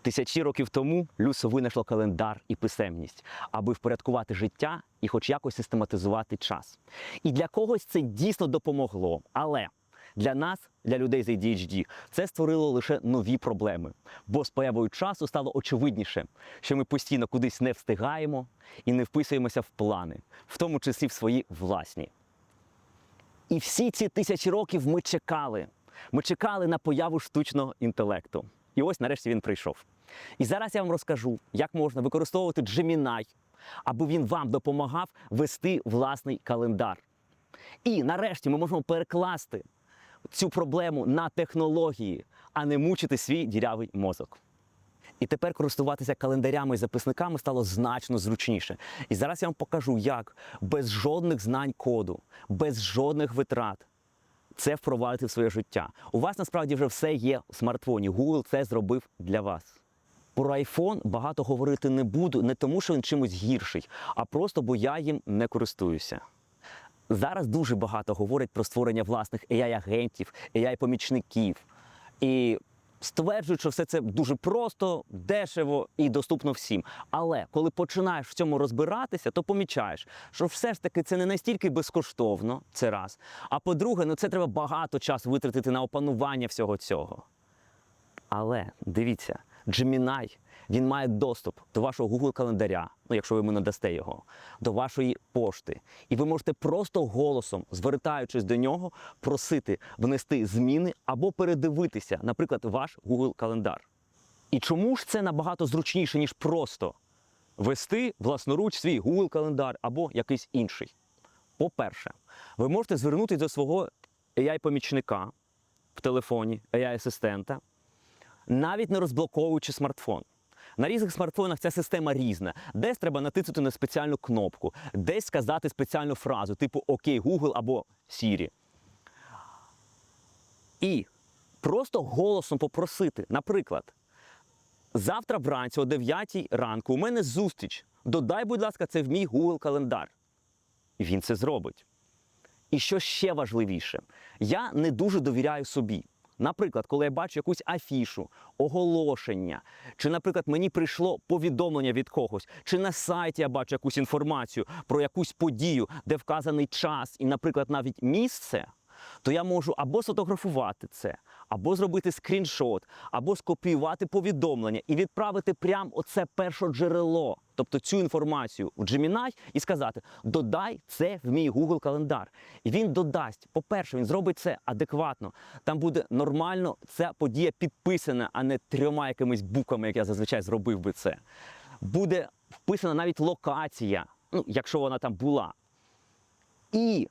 Тисячі років тому людство винайшло календар і писемність, аби впорядкувати життя і хоч якось систематизувати час. І для когось це дійсно допомогло, але для нас, для людей з ADHD, це створило лише нові проблеми. Бо з появою часу стало очевидніше, що ми постійно кудись не встигаємо і не вписуємося в плани, в тому числі в свої власні. І всі ці тисячі років ми чекали. Ми чекали на появу штучного інтелекту. І ось нарешті він прийшов. І зараз я вам розкажу, як можна використовувати Gemini, аби він вам допомагав вести власний календар. І нарешті ми можемо перекласти цю проблему на технології, а не мучити свій дірявий мозок. І тепер користуватися календарями і записниками стало значно зручніше. І зараз я вам покажу, як без жодних знань коду, без жодних витрат це впровадити в своє життя. У вас насправді вже все є у смартфоні. Google це зробив для вас. Про iPhone багато говорити не буду, не тому, що він чимось гірший, а просто, бо я їм не користуюся. Зараз дуже багато говорять про створення власних AI-агентів, AI-помічників. І стверджують, що все це дуже просто, дешево і доступно всім. Але коли починаєш в цьому розбиратися, то помічаєш, що все ж таки це не настільки безкоштовно, це раз. А по-друге, це треба багато часу витратити на опанування всього цього. Але, дивіться, Gemini, він має доступ до вашого Google календаря, якщо ви йому надасте його, до вашої пошти. І ви можете просто голосом, звертаючись до нього, просити внести зміни або передивитися, наприклад, ваш Google календар. І чому ж це набагато зручніше, ніж просто вести власноруч свій Google календар або якийсь інший? По-перше, ви можете звернутися до свого AI-помічника в телефоні, AI-асистента, навіть не розблоковуючи смартфон. На різних смартфонах ця система різна. Десь треба натиснути на спеціальну кнопку, десь сказати спеціальну фразу, типу «Окей, Google» або «Siri». І просто голосом попросити, наприклад, завтра вранці о 9 ранку у мене зустріч, додай, будь ласка, це в мій Google календар. І він це зробить. І що ще важливіше, я не дуже довіряю собі. Наприклад, коли я бачу якусь афішу, оголошення, чи, наприклад, мені прийшло повідомлення від когось, чи на сайті я бачу якусь інформацію про якусь подію, де вказаний час і, наприклад, навіть місце, то я можу або сфотографувати це, або зробити скріншот, або скопіювати повідомлення і відправити прямо оце першоджерело, тобто цю інформацію в Gemini і сказати «Додай це в мій Google календар». І він додасть. По-перше, він зробить це адекватно. Там буде нормально ця подія підписана, а не 3 якимись буквами, як я зазвичай зробив би це. Буде вписана навіть локація, якщо вона там була. І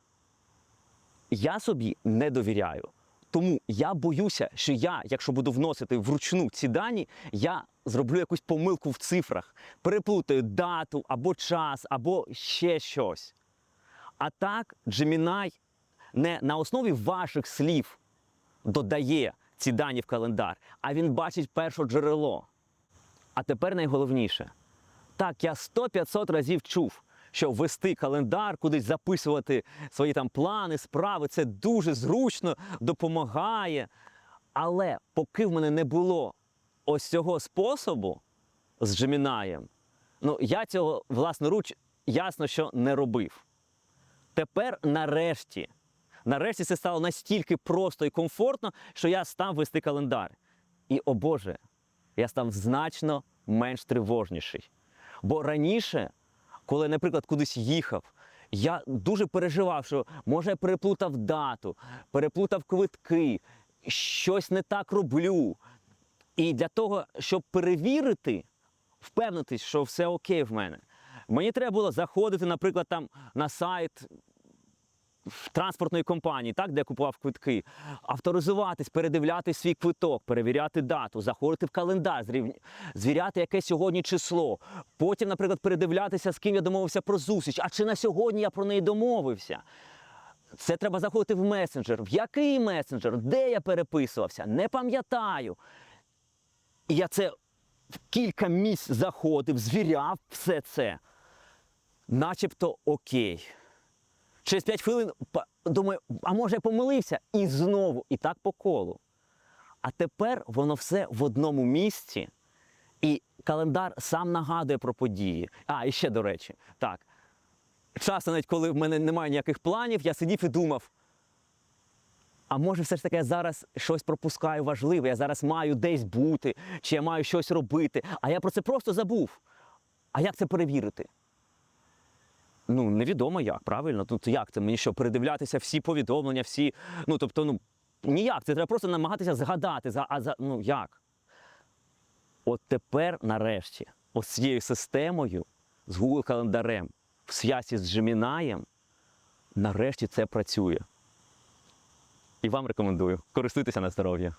я собі не довіряю. Тому я боюся, що я, якщо буду вносити вручну ці дані, я зроблю якусь помилку в цифрах, переплутаю дату, або час, або ще щось. А так, Gemini не на основі ваших слів додає ці дані в календар, а він бачить першоджерело. А тепер найголовніше. Так, я 100-500 разів чув, що вести календар, кудись записувати свої там плани, справи, це дуже зручно, допомагає. Але поки в мене не було ось цього способу з Gemini, я цього власноруч ясно, що не робив. Тепер нарешті це стало настільки просто і комфортно, що я став вести календар. І, о Боже, я став значно менш тривожніший. Бо раніше, коли, наприклад, кудись їхав, я дуже переживав, що, може, я переплутав дату, переплутав квитки, щось не так роблю. І для того, щоб перевірити, впевнитись, що все окей в мене, мені треба було заходити, наприклад, там на сайт транспортної компанії, так, де я купував квитки, авторизуватись, передивляти свій квиток, перевіряти дату, заходити в календар, звіряти, яке сьогодні число. Потім, наприклад, передивлятися, з ким я домовився про зустріч, а чи на сьогодні я про неї домовився. Це треба заходити в месенджер. В який месенджер? Де я переписувався? Не пам'ятаю. І я це в кілька місць заходив, звіряв все це. Начебто окей. Через 5 хвилин думаю, а може я помилився? І знову, і так по колу. А тепер воно все в одному місці, І календар сам нагадує про події. І ще, до речі, так. Часто, навіть коли в мене немає ніяких планів, я сидів і думав, а може все ж таки я зараз щось пропускаю важливе, я зараз маю десь бути, чи я маю щось робити, а я про це просто забув. А як це перевірити? Ну, невідомо як, правильно? Тут як це? Мені що, передивлятися всі повідомлення, всі... ніяк. Це треба просто намагатися згадати. Ну, як? От тепер, нарешті, ось з цією системою, з Google календарем, в зв'язці з Gemini, нарешті це працює. І вам рекомендую. Користуйтеся на здоров'я.